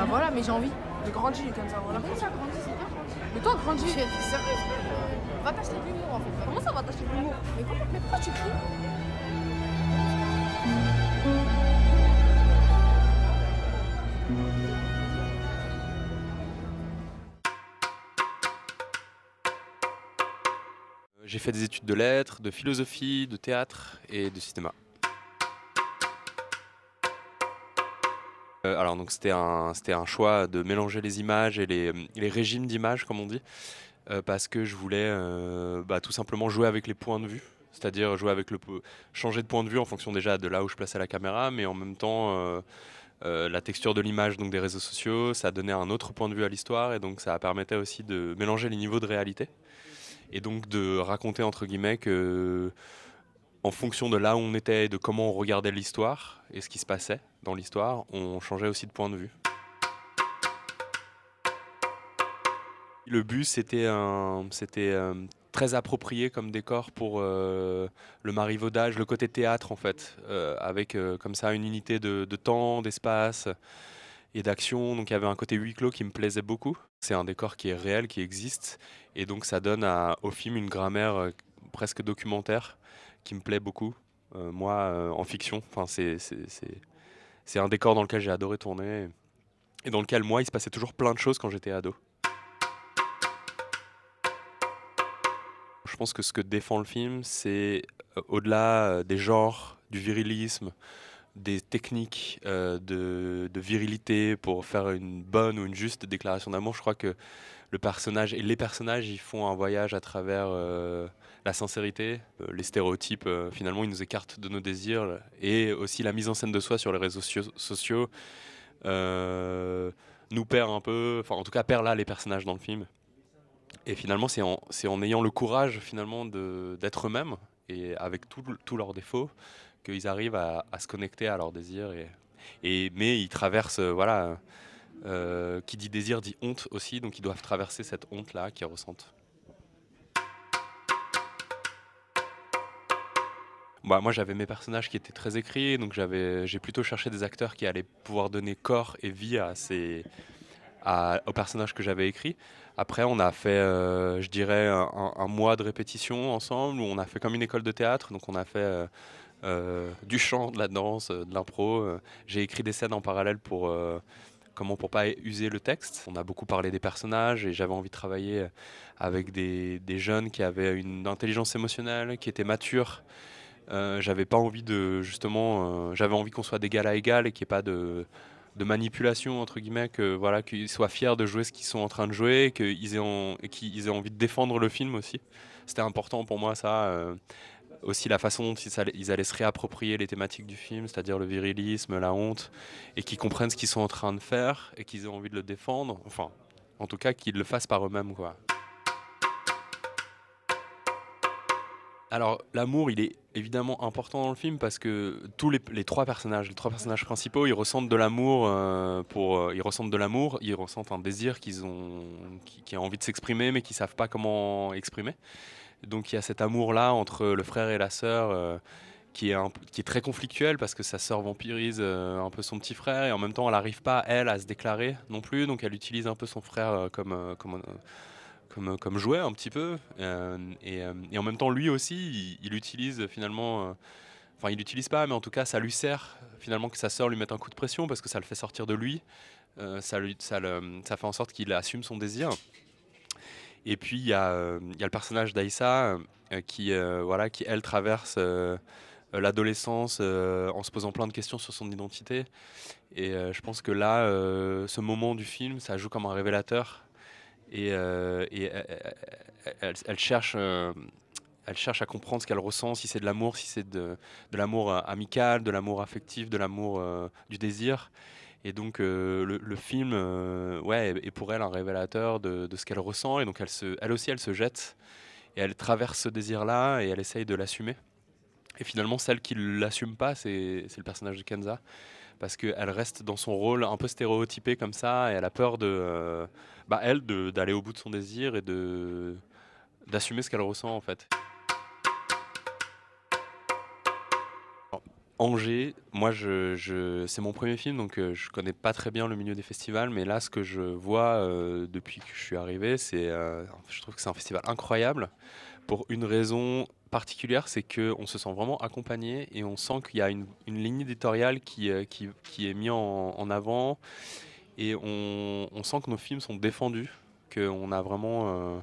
Bah voilà, mais j'ai envie de grandir comme ça, voilà. Comment ça grandit? C'est bien grandi. Mais toi, grandis. T'es sérieux? Va t'acheter de l'humour en fait. Comment ça va t'acheter de l'humour? Mais pourquoi tu cries? J'ai fait des études de lettres, de philosophie, de théâtre et de cinéma. Alors donc c'était un choix de mélanger les images et les régimes d'images comme on dit, parce que je voulais tout simplement jouer avec les points de vue, c'est-à-dire changer de point de vue en fonction déjà de là où je plaçais la caméra, mais en même temps la texture de l'image donc des réseaux sociaux, ça donnait un autre point de vue à l'histoire et donc ça permettait aussi de mélanger les niveaux de réalité et donc de raconter entre guillemets que en fonction de là où on était et de comment on regardait l'histoire et ce qui se passait dans l'histoire, on changeait aussi de point de vue. Le bus, c'était très approprié comme décor pour le marivaudage, le côté théâtre en fait, avec comme ça une unité de temps, d'espace et d'action. Donc il y avait un côté huis clos qui me plaisait beaucoup. C'est un décor qui est réel, qui existe, et donc ça donne au film une grammaire presque documentaire qui me plaît beaucoup. Moi, en fiction, enfin, c'est un décor dans lequel j'ai adoré tourner et dans lequel moi il se passait toujours plein de choses quand j'étais ado. Je pense que ce que défend le film, c'est au-delà des genres, du virilisme, des techniques de virilité pour faire une bonne ou une juste déclaration d'amour. Je crois que le personnage et les personnages, ils font un voyage à travers la sincérité, les stéréotypes. Finalement, ils nous écartent de nos désirs et aussi la mise en scène de soi sur les réseaux sociaux nous perd un peu, enfin en tout cas perd là les personnages dans le film. Et finalement, c'est en ayant le courage finalement d'être eux-mêmes et avec tous leurs défauts qu'ils arrivent à se connecter à leurs désirs. Mais ils traversent, voilà, qui dit désir dit honte aussi, donc ils doivent traverser cette honte-là qu'ils ressentent. Bah, moi, j'avais mes personnages qui étaient très écrits, donc j'ai plutôt cherché des acteurs qui allaient pouvoir donner corps et vie aux personnages que j'avais écrits. Après, on a fait, je dirais, un mois de répétition ensemble, où on a fait comme une école de théâtre. Donc, on a fait du chant, de la danse, de l'impro. J'ai écrit des scènes en parallèle pour pas user le texte. On a beaucoup parlé des personnages et j'avais envie de travailler avec des jeunes qui avaient une intelligence émotionnelle, qui étaient matures. J'avais pas envie j'avais envie qu'on soit d'égal à égal et qu'il n'y ait pas de manipulation entre guillemets, que voilà, qu'ils soient fiers de jouer ce qu'ils sont en train de jouer, qu'ils aient envie de défendre le film aussi. C'était important pour moi ça. Aussi la façon dont ils allaient se réapproprier les thématiques du film, c'est-à-dire le virilisme, la honte, et qu'ils comprennent ce qu'ils sont en train de faire et qu'ils aient envie de le défendre. Enfin, en tout cas, qu'ils le fassent par eux-mêmes, quoi. Alors, l'amour, il est évidemment important dans le film parce que tous les trois personnages principaux, ils ressentent de l'amour ils ressentent de l'amour, ils ressentent un désir qui a envie de s'exprimer mais qui savent pas comment exprimer. Donc il y a cet amour-là entre le frère et la sœur qui est très conflictuel parce que sa sœur vampirise un peu son petit frère et en même temps elle n'arrive pas elle à se déclarer non plus, donc elle utilise un peu son frère comme jouet un petit peu et en même temps lui aussi il utilise finalement enfin il l'utilise pas mais en tout cas ça lui sert finalement que sa sœur lui mette un coup de pression parce que ça le fait sortir de lui, ça fait en sorte qu'il assume son désir. Et puis il y a le personnage d'Aïssa voilà, qui elle traverse l'adolescence en se posant plein de questions sur son identité. Et je pense que là, ce moment du film, ça joue comme un révélateur. Et elle cherche à comprendre ce qu'elle ressent, si c'est de l'amour, si c'est de l'amour amical, de l'amour affectif, de l'amour du désir. Et donc le film ouais, est pour elle un révélateur de ce qu'elle ressent. Et donc elle aussi, elle se jette et elle traverse ce désir-là et elle essaye de l'assumer. Et finalement, celle qui ne l'assume pas, c'est le personnage de Kenza. Parce qu'elle reste dans son rôle un peu stéréotypé comme ça et elle a peur d'aller au bout de son désir et d'assumer ce qu'elle ressent en fait. Angers, moi c'est mon premier film, donc je connais pas très bien le milieu des festivals, mais là ce que je vois depuis que je suis arrivé, je trouve que c'est un festival incroyable pour une raison particulière, c'est qu'on se sent vraiment accompagné et on sent qu'il y a une ligne éditoriale qui est mise en avant et on sent que nos films sont défendus, qu'on a vraiment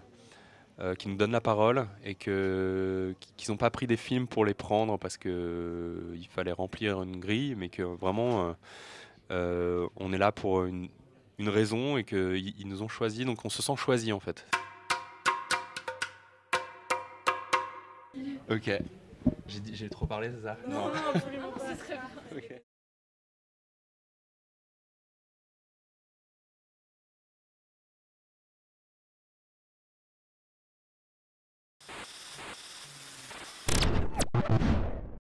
qui nous donnent la parole et qu'ils n'ont pas pris des films pour les prendre parce que il fallait remplir une grille, mais que vraiment on est là pour une raison et qu'ils nous ont choisis, donc on se sent choisi en fait. Ok, j'ai trop parlé, c'est ça? Non, absolument pas. Ok.